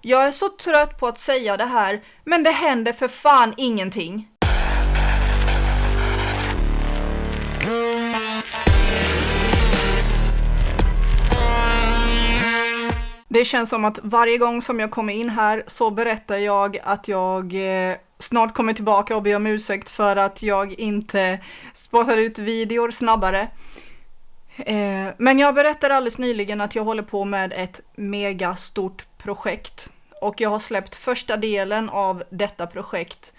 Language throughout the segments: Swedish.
Jag är så trött på att säga det här, men det händer för fan ingenting. Det känns som att varje gång som jag kommer in här så berättar jag att jag snart kommer tillbaka och ber om ursäkt för att jag inte spottar ut videor snabbare. Men jag berättade alldeles nyligen att jag håller på med ett megastort projekt. Och jag har släppt första delen av detta projekt.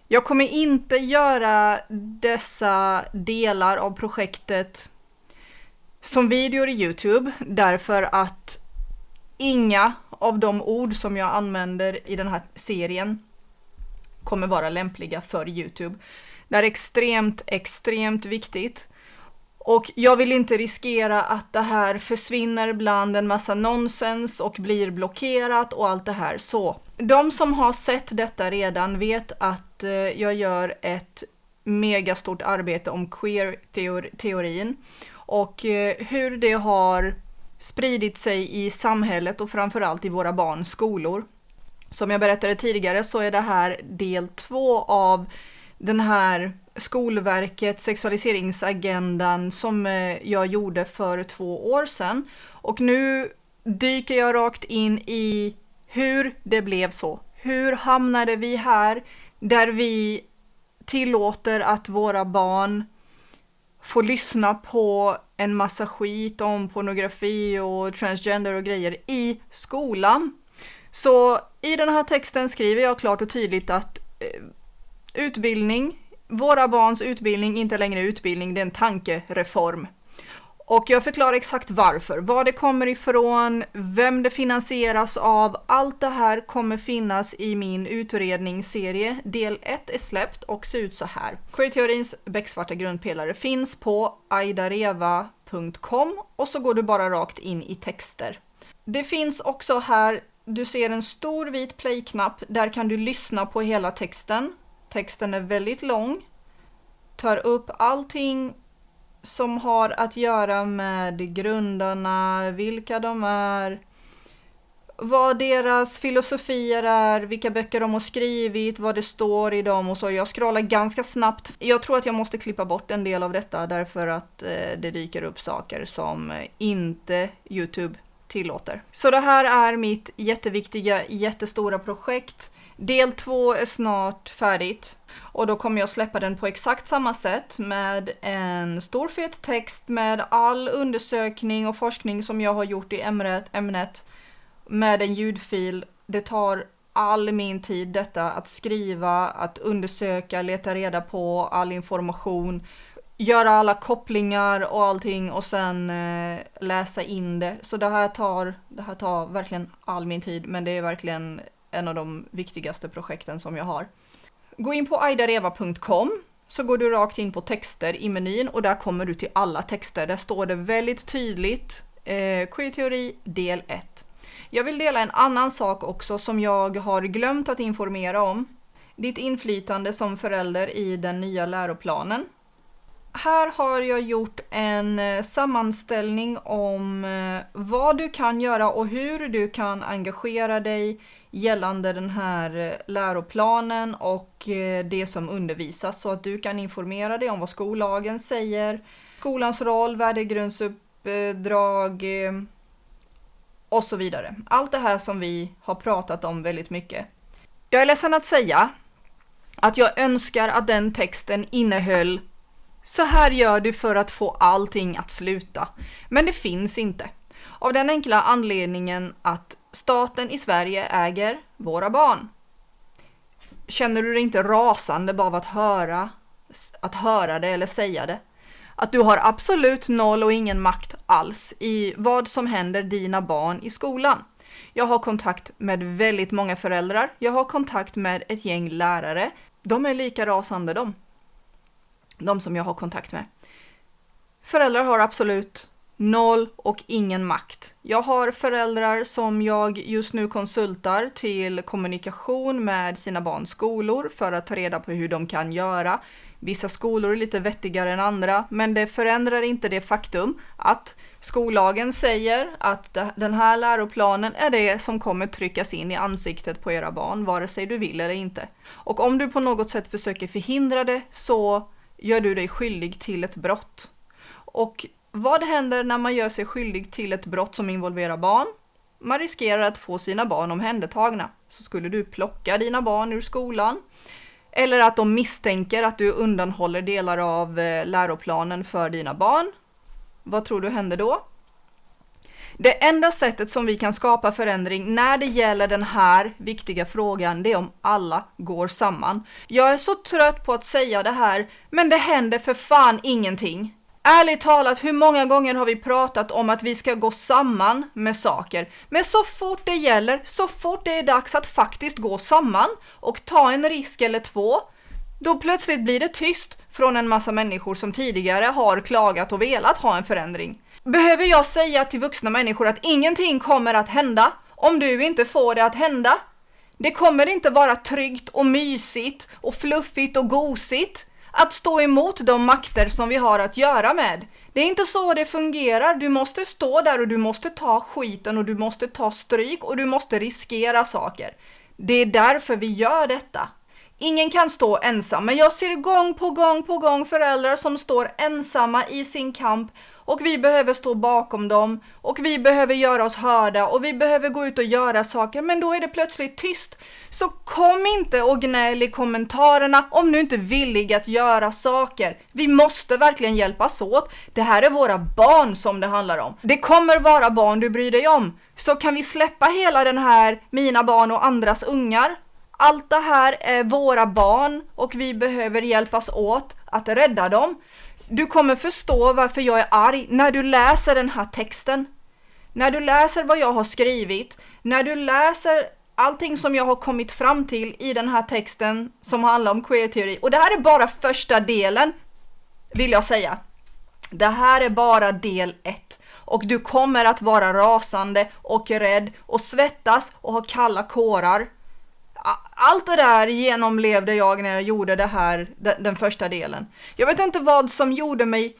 Jag kommer inte göra dessa delar av projektet som videor i YouTube. Därför att inga av de ord som jag använder i den här serien kommer vara lämpliga för YouTube. Det är extremt viktigt. Och jag vill inte riskera att det här försvinner bland en massa nonsens och blir blockerat och allt det här. Så de som har sett detta redan vet att jag gör ett megastort arbete om queer-teorin och hur det har spridit sig i samhället och framförallt i våra barns skolor. Som jag berättade tidigare så är det här del 2 av den här Skolverkets sexualiseringsagendan som jag gjorde för 2 år sedan. Och nu dyker jag rakt in i hur det blev så. Hur hamnade vi här där vi tillåter att våra barn får lyssna på en massa skit om pornografi och transgender och grejer i skolan. Så i den här texten skriver jag klart och tydligt att våra barns utbildning inte längre är utbildning, det är en tankereform. Och jag förklarar exakt varför, var det kommer ifrån, vem det finansieras av. Allt det här kommer finnas i min utredningsserie. Del 1 är släppt och ser ut så här. Queer-teorins becksvarta grundpelare finns på aidareva.com och så går du bara rakt in i texter. Det finns också här, du ser en stor vit play-knapp, där kan du lyssna på hela texten. Texten är väldigt lång, tar upp allting som har att göra med grundarna, vilka de är, vad deras filosofier är, vilka böcker de har skrivit, vad det står i dem och så. Jag scrollar ganska snabbt. Jag tror att jag måste klippa bort en del av detta därför att det dyker upp saker som inte YouTube tillåter. Så det här är mitt jättestora projekt. Del 2 är snart färdigt och då kommer jag släppa den på exakt samma sätt med en stor fet text med all undersökning och forskning som jag har gjort i ämnet med en ljudfil. Det tar all min tid detta att skriva, att undersöka, leta reda på all information, göra alla kopplingar och allting och sen läsa in det. Så det här tar verkligen all min tid, men det är verkligen en av de viktigaste projekten som jag har. Gå in på aidareva.com så går du rakt in på texter i menyn och där kommer du till alla texter. Där står det väldigt tydligt queer-teori del 1. Jag vill dela en annan sak också som jag har glömt att informera om. Ditt inflytande som förälder i den nya läroplanen. Här har jag gjort en sammanställning om vad du kan göra och hur du kan engagera dig gällande den här läroplanen och det som undervisas så att du kan informera dig om vad skollagen säger, skolans roll, värdegrundsuppdrag och så vidare. Allt det här som vi har pratat om väldigt mycket. Jag är ledsen att säga att jag önskar att den texten innehöll så här gör du för att få allting att sluta. Men det finns inte. Av den enkla anledningen att staten i Sverige äger våra barn. Känner du dig inte rasande bara av att höra det eller säga det? Att du har absolut noll och ingen makt alls i vad som händer dina barn i skolan. Jag har kontakt med väldigt många föräldrar. Jag har kontakt med ett gäng lärare. De är lika rasande de som jag har kontakt med. Föräldrar har absolut noll och ingen makt. Jag har föräldrar som jag just nu konsultar till kommunikation med sina barns skolor för att ta reda på hur de kan göra. Vissa skolor är lite vettigare än andra, men det förändrar inte det faktum att skollagen säger att den här läroplanen är det som kommer tryckas in i ansiktet på era barn, vare sig du vill eller inte. Och om du på något sätt försöker förhindra det så gör du dig skyldig till ett brott. Och vad händer när man gör sig skyldig till ett brott som involverar barn? Man riskerar att få sina barn omhändertagna. Så skulle du plocka dina barn ur skolan, eller att de misstänker att du undanhåller delar av läroplanen för dina barn. Vad tror du händer då? Det enda sättet som vi kan skapa förändring när det gäller den här viktiga frågan, det är om alla går samman. Jag är så trött på att säga det här, men det händer för fan ingenting. Ärligt talat, hur många gånger har vi pratat om att vi ska gå samman med saker? Men så fort det gäller, så fort det är dags att faktiskt gå samman och ta en risk eller två, då plötsligt blir det tyst från en massa människor som tidigare har klagat och velat ha en förändring. Behöver jag säga till vuxna människor att ingenting kommer att hända om du inte får det att hända? Det kommer inte vara tryggt och mysigt och fluffigt och gosigt att stå emot de makter som vi har att göra med. Det är inte så det fungerar. Du måste stå där och du måste ta skiten och du måste ta stryk och du måste riskera saker. Det är därför vi gör detta. Ingen kan stå ensam, men jag ser gång på gång föräldrar som står ensamma i sin kamp, och vi behöver stå bakom dem och vi behöver göra oss hörda och vi behöver gå ut och göra saker, men då är det plötsligt tyst. Så kom inte och gnäll i kommentarerna om du inte är villig att göra saker. Vi måste verkligen hjälpas åt. Det här är våra barn som det handlar om. Det kommer vara barn du bryr dig om. Så kan vi släppa hela den här mina barn och andras ungar? Allt det här är våra barn och vi behöver hjälpas åt att rädda dem. Du kommer förstå varför jag är arg när du läser den här texten. När du läser vad jag har skrivit. När du läser allting som jag har kommit fram till i den här texten som handlar om queer-teori. Och det här är bara första delen, vill jag säga. Det här är bara del 1. Och du kommer att vara rasande och rädd och svettas och ha kalla kårar. Allt det där genomlevde jag när jag gjorde det här, den första delen. Jag vet inte vad som gjorde mig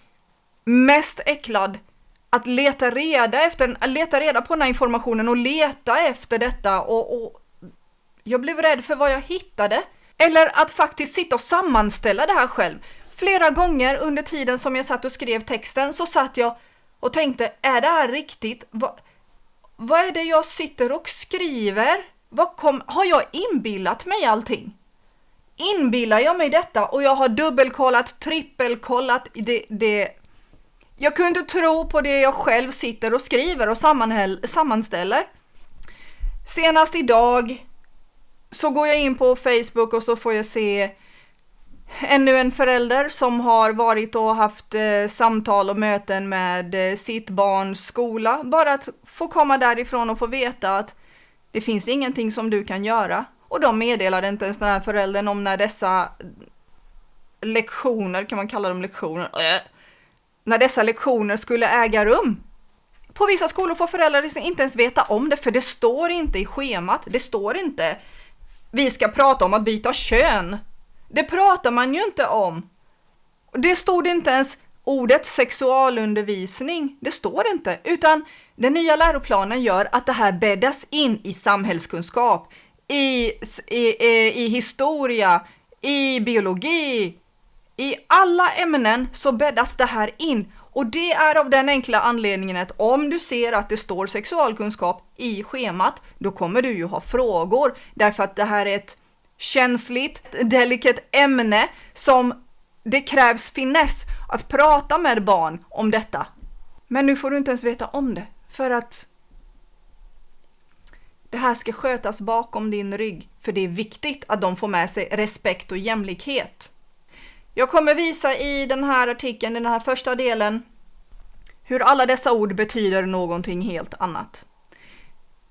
mest äcklad att leta reda på den här informationen och leta efter detta, och jag blev rädd för vad jag hittade. Eller att faktiskt sitta och sammanställa det här själv. Flera gånger under tiden som jag satt och skrev texten så satt jag och tänkte, är det här riktigt? Vad är det jag sitter och skriver? Har jag inbillat mig allting? Inbillar jag mig detta? Och jag har dubbelkollat, trippelkollat det. Jag kunde inte tro på det jag själv sitter och skriver och sammanställer. Senast idag så går jag in på Facebook och så får jag se ännu en förälder som har varit och haft samtal och möten med sitt barns skola. Bara att få komma därifrån och få veta att det finns ingenting som du kan göra. Och de meddelade inte ens den här föräldern om när dessa lektioner, kan man kalla dem lektioner, när dessa lektioner skulle äga rum. På vissa skolor får föräldrar inte ens veta om det, för det står inte i schemat. Det står inte, vi ska prata om att byta kön. Det pratar man ju inte om. Det stod inte ens ordet sexualundervisning. Det står inte, utan den nya läroplanen gör att det här bäddas in i samhällskunskap, i historia, i biologi, i alla ämnen så bäddas det här in. Och det är av den enkla anledningen att om du ser att det står sexualkunskap i schemat, då kommer du ju ha frågor. Därför att det här är ett känsligt, delikat ämne som det krävs finess att prata med barn om detta. Men nu får du inte ens veta om det. För att det här ska skötas bakom din rygg. För det är viktigt att de får med sig respekt och jämlikhet. Jag kommer visa i den här artikeln, den här första delen, hur alla dessa ord betyder någonting helt annat.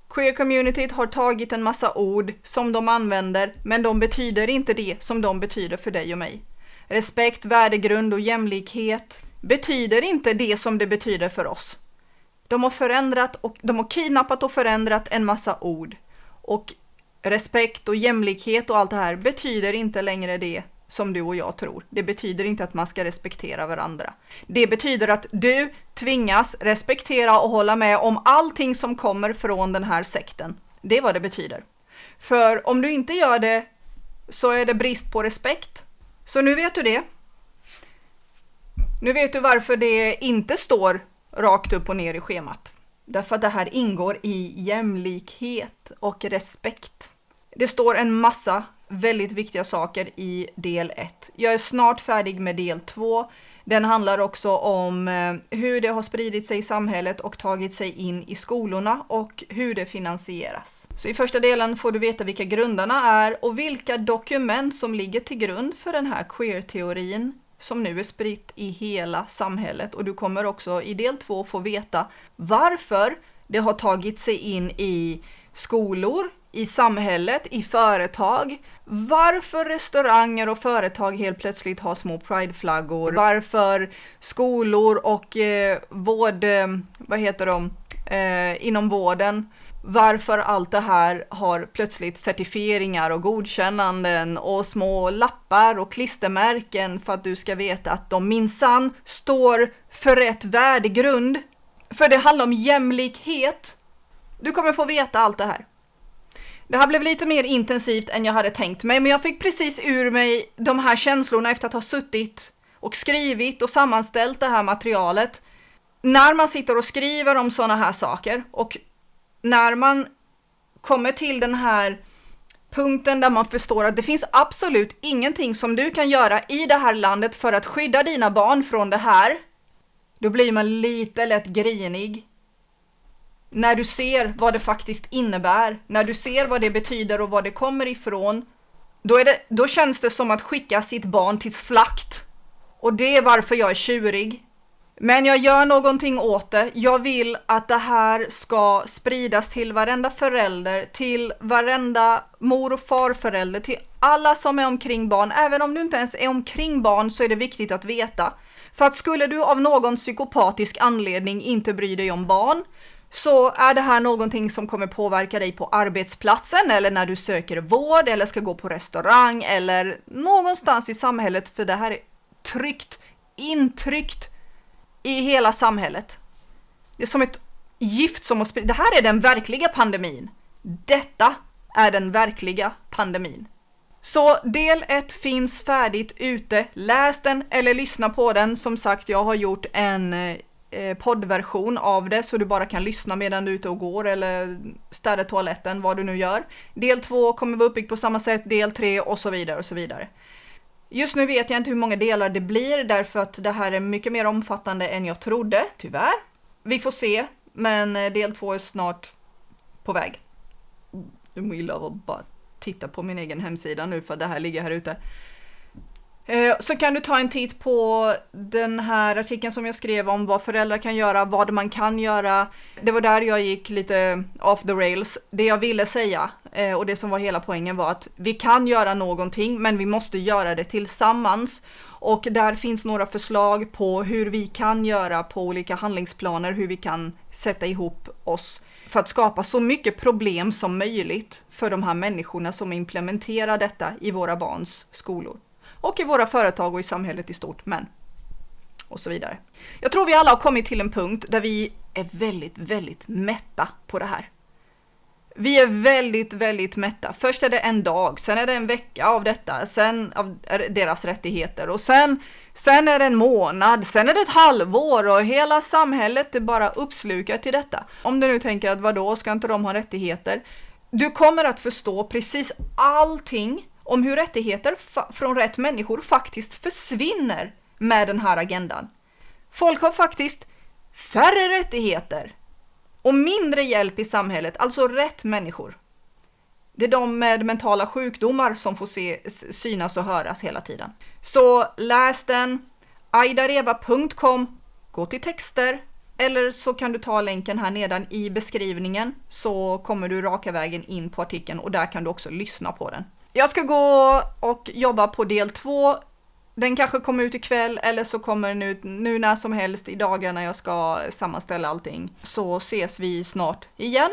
Queer-communityt har tagit en massa ord som de använder, men de betyder inte det som de betyder för dig och mig. Respekt, värdegrund och jämlikhet betyder inte det som det betyder för oss. De har kidnappat och förändrat en massa ord. Och respekt och jämlikhet och allt det här betyder inte längre det som du och jag tror. Det betyder inte att man ska respektera varandra. Det betyder att du tvingas respektera och hålla med om allting som kommer från den här sekten. Det är vad det betyder. För om du inte gör det så är det brist på respekt. Så nu vet du det. Nu vet du varför det inte står rakt upp och ner i schemat. Därför att det här ingår i jämlikhet och respekt. Det står en massa väldigt viktiga saker i del 1. Jag är snart färdig med del 2. Den handlar också om hur det har spridit sig i samhället och tagit sig in i skolorna och hur det finansieras. Så i första delen får du veta vilka grundarna är och vilka dokument som ligger till grund för den här queer-teorin som nu är spritt i hela samhället. Och du kommer också i del 2 få veta varför det har tagit sig in i skolor, i samhället, i företag. Varför restauranger och företag helt plötsligt har små prideflaggor. Varför skolor och inom vården. Varför allt det här har plötsligt certifieringar och godkännanden och små lappar och klistermärken för att du ska veta att de minsann står för rätt värdegrund. För det handlar om jämlikhet. Du kommer få veta allt det här. Det här blev lite mer intensivt än jag hade tänkt mig, men jag fick precis ur mig de här känslorna efter att ha suttit och skrivit och sammanställt det här materialet. När man sitter och skriver om sådana här saker och när man kommer till den här punkten där man förstår att det finns absolut ingenting som du kan göra i det här landet för att skydda dina barn från det här, då blir man lite lätt grinig. När du ser vad det faktiskt innebär, när du ser vad det betyder och vad det kommer ifrån, då känns det som att skicka sitt barn till slakt. Och det är varför jag är tjurig. Men jag gör någonting åt det. Jag vill att det här ska spridas till varenda förälder, till varenda mor- och farförälder, till alla som är omkring barn. Även om du inte ens är omkring barn så är det viktigt att veta. För att skulle du av någon psykopatisk anledning inte bry dig om barn, så är det här någonting som kommer påverka dig på arbetsplatsen eller när du söker vård eller ska gå på restaurang eller någonstans i samhället, för det här är intryckt i hela samhället. Det är som ett gift som har spridit. Det här är den verkliga pandemin. Detta är den verkliga pandemin. Så del 1 finns färdigt ute. Läs den eller lyssna på den. Som sagt, jag har gjort en poddversion av det så du bara kan lyssna medan du är ute och går eller städar toaletten, vad du nu gör. Del 2 kommer vara uppbyggt på samma sätt, del 3 och så vidare och så vidare. Just nu vet jag inte hur många delar det blir därför att det här är mycket mer omfattande än jag trodde, tyvärr. Vi får se, men del 2 är snart på väg. Jag mår illa av att bara titta på min egen hemsida nu för det här ligger här ute. Så kan du ta en titt på den här artikeln som jag skrev om vad föräldrar kan göra, vad man kan göra. Det var där jag gick lite off the rails. Det jag ville säga och det som var hela poängen var att vi kan göra någonting, men vi måste göra det tillsammans. Och där finns några förslag på hur vi kan göra på olika handlingsplaner, hur vi kan sätta ihop oss för att skapa så mycket problem som möjligt för de här människorna som implementerar detta i våra barns skolor. Och i våra företag och i samhället i stort, men och så vidare. Jag tror vi alla har kommit till en punkt där vi är väldigt, väldigt mätta på det här. Vi är väldigt, väldigt mätta. Först är det en dag, sen är det en vecka av detta, sen av deras rättigheter och sen är det en månad, sen är det ett halvår och hela samhället är bara uppslukat till detta. Om du nu tänker att vadå, ska inte de ha rättigheter? Du kommer att förstå precis allting om hur rättigheter från rätt människor faktiskt försvinner med den här agendan. Folk har faktiskt färre rättigheter och mindre hjälp i samhället, alltså rätt människor. Det är de med mentala sjukdomar som får synas och höras hela tiden. Så läs den, aidareva.com, gå till texter, eller så kan du ta länken här nedan i beskrivningen så kommer du raka vägen in på artikeln och där kan du också lyssna på den. Jag ska gå och jobba på del 2 Den kanske kommer ut ikväll eller så kommer nu när som helst i dagarna när jag ska sammanställa allting. Så ses vi snart igen.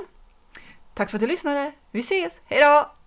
Tack för att du lyssnade. Vi ses. Hej då!